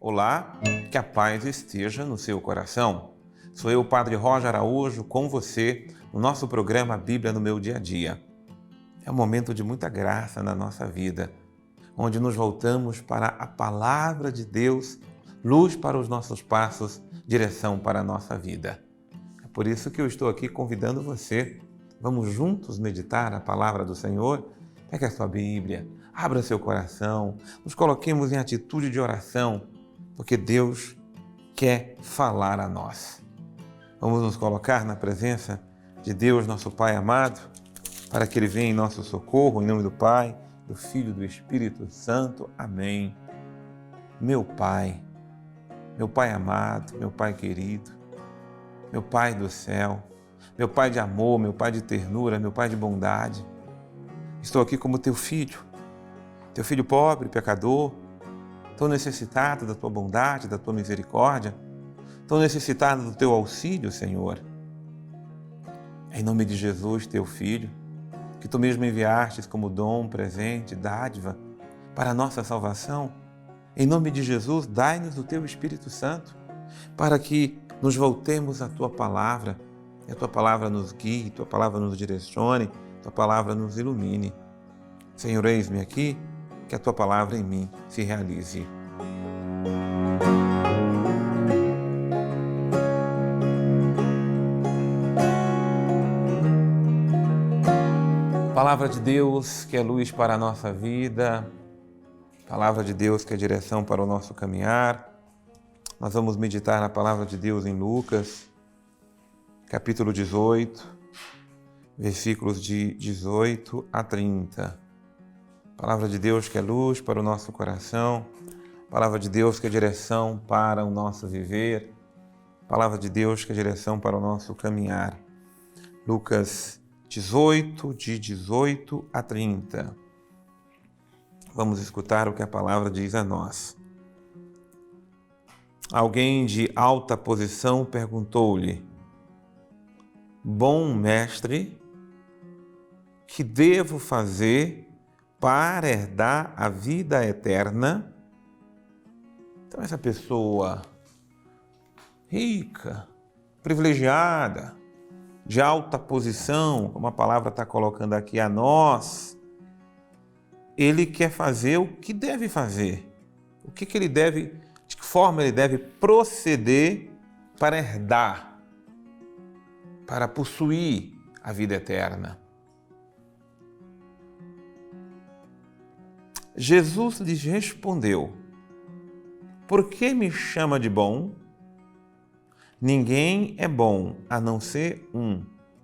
Olá, que a paz esteja no seu coração. Sou eu, Padre Roger Araújo, com você no nosso programa Bíblia no Meu Dia a Dia. É um momento de muita graça na nossa vida, onde nos voltamos para a Palavra de Deus, luz para os nossos passos, direção para a nossa vida. É por isso que eu estou aqui convidando você. Vamos juntos meditar a Palavra do Senhor? Pegue a sua Bíblia, abra seu coração, nos coloquemos em atitude de oração, porque Deus quer falar a nós. Vamos nos colocar na presença de Deus, nosso Pai amado, para que Ele venha em nosso socorro, em nome do Pai, do Filho e do Espírito Santo. Amém. Meu Pai amado, meu Pai querido, meu Pai do céu, meu Pai de amor, meu Pai de ternura, meu Pai de bondade, estou aqui como teu filho pobre, pecador, tão necessitado da tua bondade, da tua misericórdia, tão necessitado do teu auxílio, Senhor. Em nome de Jesus, teu Filho, que tu mesmo enviastes como dom, presente, dádiva para a nossa salvação, em nome de Jesus, dai-nos o teu Espírito Santo, para que nos voltemos à tua palavra, e a tua palavra nos guie, a tua palavra nos direcione, a tua palavra nos ilumine. Senhor, eis-me aqui, que a tua palavra em mim se realize. Palavra de Deus que é luz para a nossa vida, palavra de Deus que é direção para o nosso caminhar. Nós vamos meditar na palavra de Deus em Lucas, capítulo 18, versículos de 18 a 30. Palavra de Deus que é luz para o nosso coração, palavra de Deus que é direção para o nosso viver, palavra de Deus que é direção para o nosso caminhar. Lucas 18, de 18 a 30. Vamos escutar o que a palavra diz a nós. Alguém de alta posição perguntou-lhe: Bom mestre, que devo fazer para herdar a vida eterna? Então essa pessoa rica, privilegiada, de alta posição, como a palavra está colocando aqui a nós, ele quer fazer o que deve fazer. O que ele deve, de que forma ele deve proceder para herdar, para possuir a vida eterna. Jesus lhes respondeu: Por que me chama de bom? Ninguém é bom a não ser um,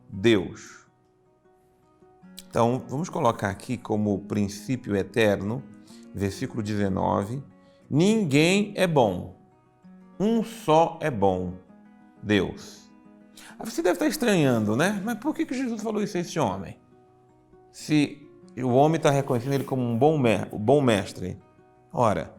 Deus. Então, vamos colocar aqui como princípio eterno, versículo 19, ninguém é bom, um só é bom, Deus. Você deve estar estranhando, né? Mas por que Jesus falou isso a esse homem? Se o homem está reconhecendo ele como um bom mestre. Ora,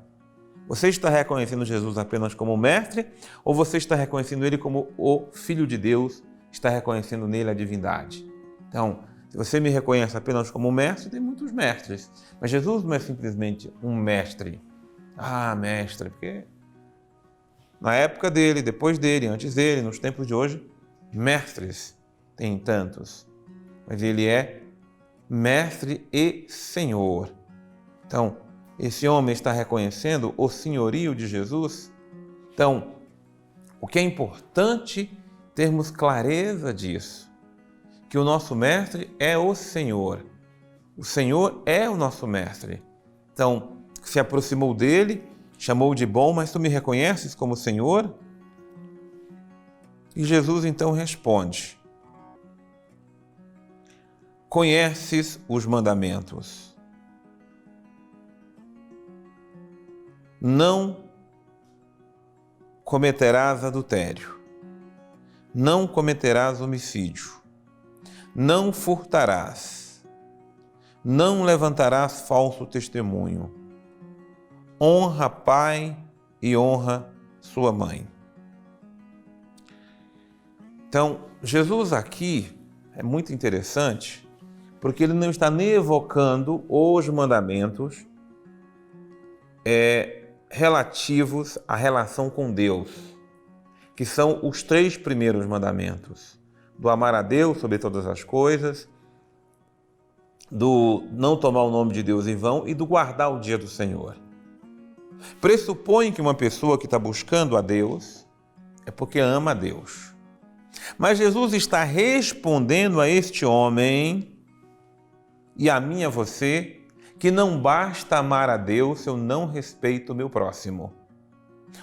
você está reconhecendo Jesus apenas como mestre ou você está reconhecendo ele como o Filho de Deus, está reconhecendo nele a divindade? Então, se você me reconhece apenas como mestre, tem muitos mestres. Mas Jesus não é simplesmente um mestre. Ah, mestre, porque na época dele, depois dele, antes dele, nos tempos de hoje, mestres tem tantos. Mas ele é mestre e Senhor. Então, esse homem está reconhecendo o senhorio de Jesus. Então, o que é importante termos clareza disso, que o nosso mestre é o Senhor. O Senhor é o nosso mestre. Então, se aproximou dele, chamou de bom, mas tu me reconheces como Senhor? E Jesus então responde: Conheces os mandamentos. Não cometerás adultério. Não cometerás homicídio. Não furtarás. Não levantarás falso testemunho. Honra pai e honra sua mãe. Então, Jesus aqui é muito interessante, porque ele não está nem evocando os mandamentos relativos à relação com Deus, que são os 3 primeiros mandamentos: do amar a Deus sobre todas as coisas, do não tomar o nome de Deus em vão e do guardar o dia do Senhor. Pressupõe que uma pessoa que está buscando a Deus é porque ama a Deus. Mas Jesus está respondendo a este homem e a mim e a você que não basta amar a Deus se eu não respeito o meu próximo.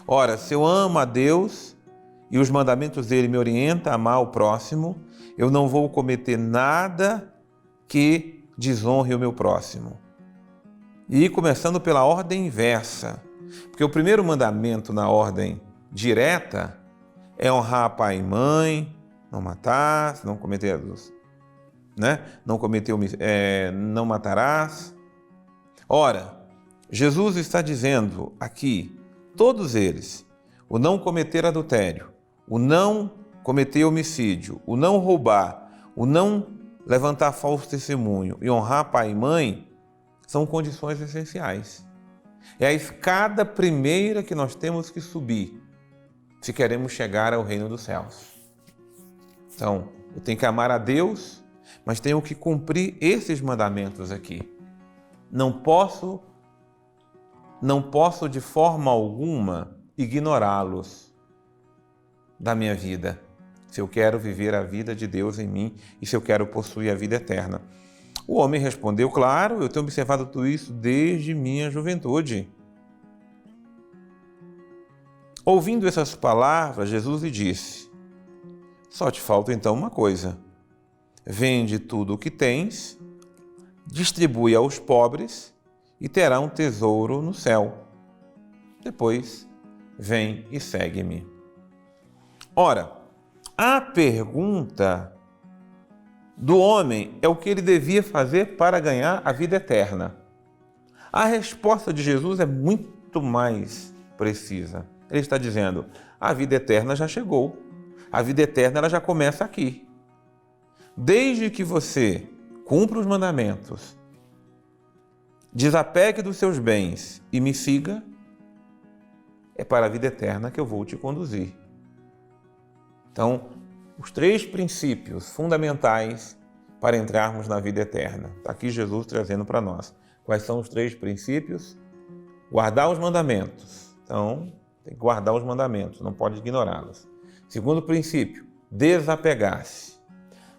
Ora, se eu amo a Deus e os mandamentos dele me orientam a amar o próximo, eu não vou cometer nada que desonre o meu próximo. E começando pela ordem inversa, porque o primeiro mandamento na ordem direta é honrar pai e mãe, não matar, não cometer adultério, não matarás. Ora, Jesus está dizendo aqui, todos eles, o não cometer adultério, o não cometer homicídio, o não roubar, o não levantar falso testemunho e honrar pai e mãe, são condições essenciais. É a escada primeira que nós temos que subir se queremos chegar ao reino dos céus. Então, eu tenho que amar a Deus, mas tenho que cumprir esses mandamentos aqui. Não posso de forma alguma ignorá-los da minha vida, se eu quero viver a vida de Deus em mim e se eu quero possuir a vida eterna. O homem respondeu, claro, eu tenho observado tudo isso desde minha juventude. Ouvindo essas palavras, Jesus lhe disse, só te falta então uma coisa, vende tudo o que tens, distribui aos pobres e terá um tesouro no céu. Depois, vem e segue-me. Ora, a pergunta do homem é o que ele devia fazer para ganhar a vida eterna. A resposta de Jesus é muito mais precisa. Ele está dizendo, a vida eterna já chegou. A vida eterna ela já começa aqui. Desde que você cumpra os mandamentos, desapegue dos seus bens e me siga, é para a vida eterna que eu vou te conduzir. Então, os 3 princípios fundamentais para entrarmos na vida eterna. Está aqui Jesus trazendo para nós. Quais são os 3 princípios? Guardar os mandamentos. Então, tem que guardar os mandamentos, não pode ignorá-los. Segundo princípio, desapegar-se.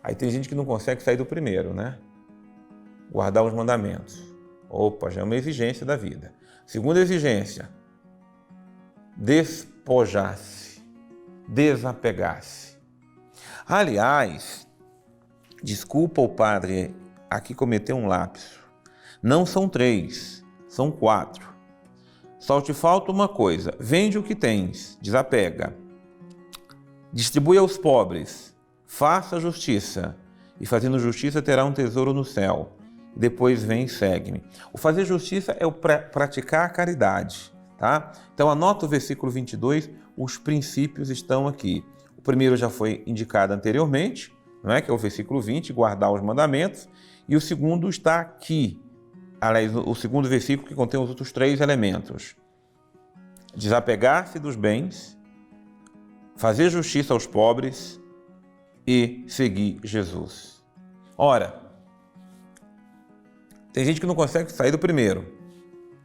Aí tem gente que não consegue sair do primeiro, né? Guardar os mandamentos. Opa, já é uma exigência da vida. Segunda exigência, despojar-se, desapegar-se. Aliás, desculpa o padre, aqui cometeu um lapso. Não são 3, são 4. Só te falta uma coisa, vende o que tens, desapega. Distribui aos pobres, faça justiça, e fazendo justiça terá um tesouro no céu. Depois vem e segue-me. O fazer justiça é o praticar a caridade, tá? Então anota o versículo 22, os princípios estão aqui. O primeiro já foi indicado anteriormente, não é? Que é o versículo 20, guardar os mandamentos, e o segundo está aqui. Aliás, o segundo versículo que contém os outros 3 elementos. Desapegar-se dos bens, fazer justiça aos pobres e seguir Jesus. Ora, tem gente que não consegue sair do primeiro,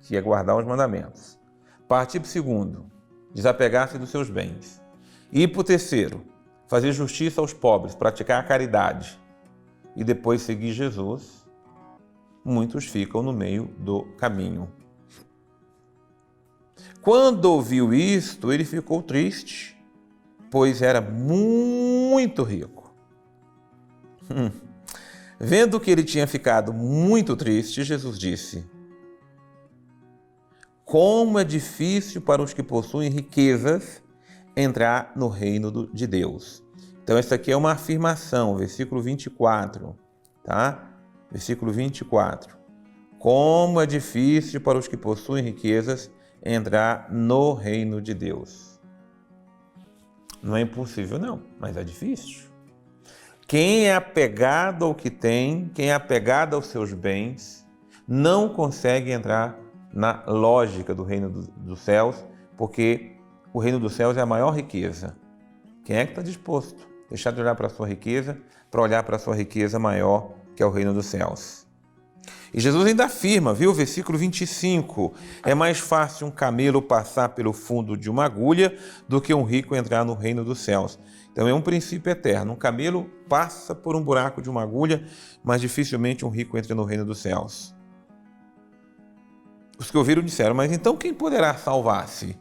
que é guardar os mandamentos. Partir para o segundo, desapegar-se dos seus bens. E para o terceiro, fazer justiça aos pobres, praticar a caridade. E depois seguir Jesus. Muitos ficam no meio do caminho. Quando ouviu isto, ele ficou triste, pois era muito rico. Vendo que ele tinha ficado muito triste, Jesus disse, como é difícil para os que possuem riquezas entrar no reino de Deus. Então, essa aqui é uma afirmação, versículo 24, tá? Versículo 24. Como é difícil para os que possuem riquezas entrar no reino de Deus. Não é impossível, não, mas é difícil. Quem é apegado ao que tem, quem é apegado aos seus bens, não consegue entrar na lógica do reino dos céus, porque o reino dos céus é a maior riqueza. Quem é que está disposto a deixar de olhar para a sua riqueza, para olhar para a sua riqueza maior, que é o reino dos céus? E Jesus ainda afirma, viu? Versículo 25, é mais fácil um camelo passar pelo fundo de uma agulha do que um rico entrar no reino dos céus. Então é um princípio eterno. Um camelo passa por um buraco de uma agulha, mas dificilmente um rico entra no reino dos céus. Os que ouviram disseram, mas então quem poderá salvar-se?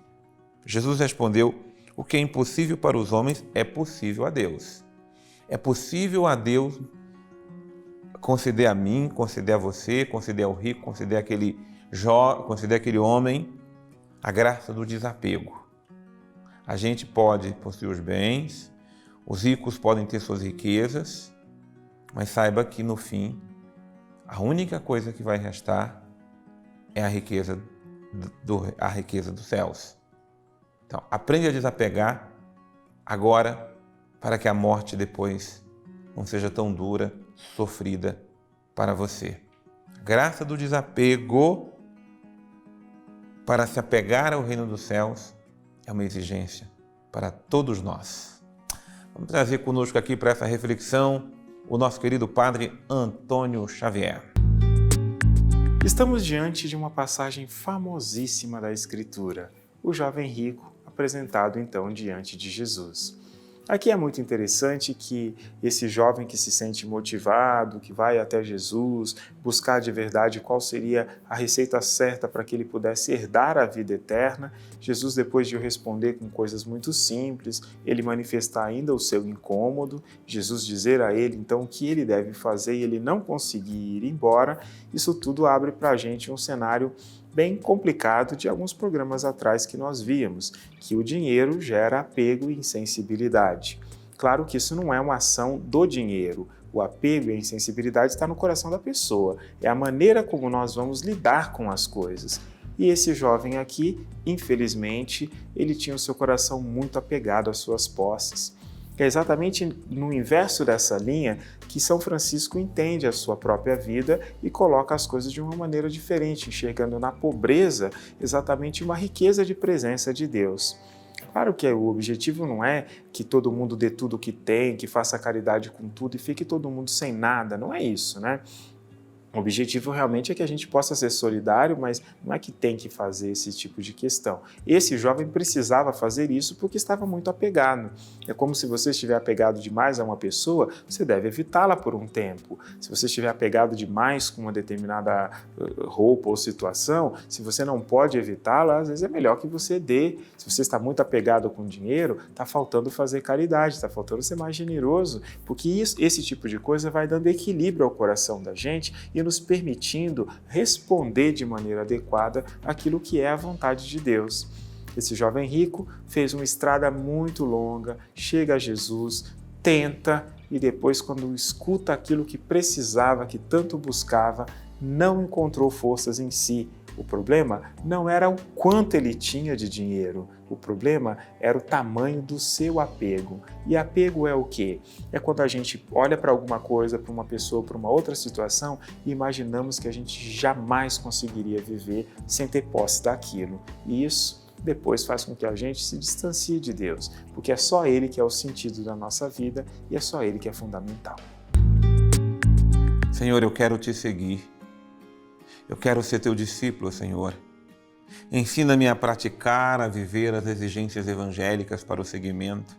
Jesus respondeu, o que é impossível para os homens é possível a Deus. É possível a Deus conceder a mim, conceder a você, conceder ao rico, conceder àquele homem a graça do desapego. A gente pode possuir os bens, os ricos podem ter suas riquezas, mas saiba que no fim, a única coisa que vai restar é a riqueza dos céus. Então, aprende a desapegar agora para que a morte depois não seja tão dura, sofrida para você. A graça do desapego para se apegar ao reino dos céus é uma exigência para todos nós. Vamos trazer conosco aqui para essa reflexão o nosso querido Padre Antônio Xavier. Estamos diante de uma passagem famosíssima da Escritura, o jovem rico apresentado então diante de Jesus. Aqui é muito interessante que esse jovem que se sente motivado, que vai até Jesus, buscar de verdade qual seria a receita certa para que ele pudesse herdar a vida eterna, Jesus, depois de responder com coisas muito simples, ele manifestar ainda o seu incômodo, Jesus dizer a ele então o que ele deve fazer e ele não conseguir ir embora, isso tudo abre para a gente um cenário bem complicado de alguns programas atrás que nós víamos, que o dinheiro gera apego e insensibilidade. Claro que isso não é uma ação do dinheiro. O apego e a insensibilidade está no coração da pessoa. É a maneira como nós vamos lidar com as coisas. E esse jovem aqui, infelizmente, ele tinha o seu coração muito apegado às suas posses. É exatamente no inverso dessa linha que São Francisco entende a sua própria vida e coloca as coisas de uma maneira diferente, enxergando na pobreza exatamente uma riqueza de presença de Deus. Claro que o objetivo não é que todo mundo dê tudo o que tem, que faça caridade com tudo e fique todo mundo sem nada, não é isso, né? O objetivo realmente é que a gente possa ser solidário, mas não é que tem que fazer esse tipo de questão. Esse jovem precisava fazer isso porque estava muito apegado. É como se você estiver apegado demais a uma pessoa, você deve evitá-la por um tempo. Se você estiver apegado demais com uma determinada roupa ou situação, se você não pode evitá-la, às vezes é melhor que você dê. Se você está muito apegado com dinheiro, está faltando fazer caridade, está faltando ser mais generoso, porque esse tipo de coisa vai dando equilíbrio ao coração da gente e nos permitindo responder de maneira adequada aquilo que é a vontade de Deus. Esse jovem rico fez uma estrada muito longa, chega a Jesus, tenta e depois, quando escuta aquilo que precisava, que tanto buscava, não encontrou forças em si. O problema não era o quanto ele tinha de dinheiro, o problema era o tamanho do seu apego. E apego é o quê? É quando a gente olha para alguma coisa, para uma pessoa, para uma outra situação e imaginamos que a gente jamais conseguiria viver sem ter posse daquilo. E isso depois faz com que a gente se distancie de Deus, porque é só Ele que é o sentido da nossa vida e é só Ele que é fundamental. Senhor, eu quero te seguir. Eu quero ser teu discípulo, Senhor. Ensina-me a praticar, a viver as exigências evangélicas para o seguimento,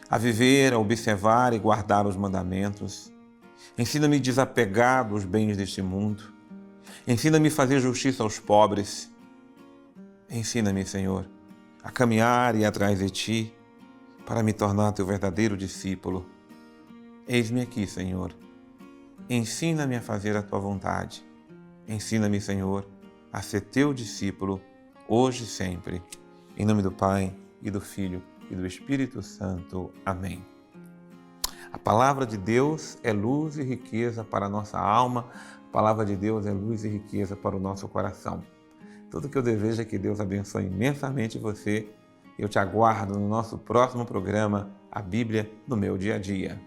a viver, a observar e guardar os mandamentos. Ensina-me a desapegar dos bens deste mundo. Ensina-me a fazer justiça aos pobres. Ensina-me, Senhor, a caminhar e ir atrás de Ti para me tornar teu verdadeiro discípulo. Eis-me aqui, Senhor. Ensina-me a fazer a Tua vontade. Ensina-me, Senhor, a ser teu discípulo, hoje e sempre. Em nome do Pai, e do Filho, e do Espírito Santo. Amém. A palavra de Deus é luz e riqueza para a nossa alma. A palavra de Deus é luz e riqueza para o nosso coração. Tudo que eu desejo é que Deus abençoe imensamente você. Eu te aguardo no nosso próximo programa, A Bíblia no Meu Dia a Dia.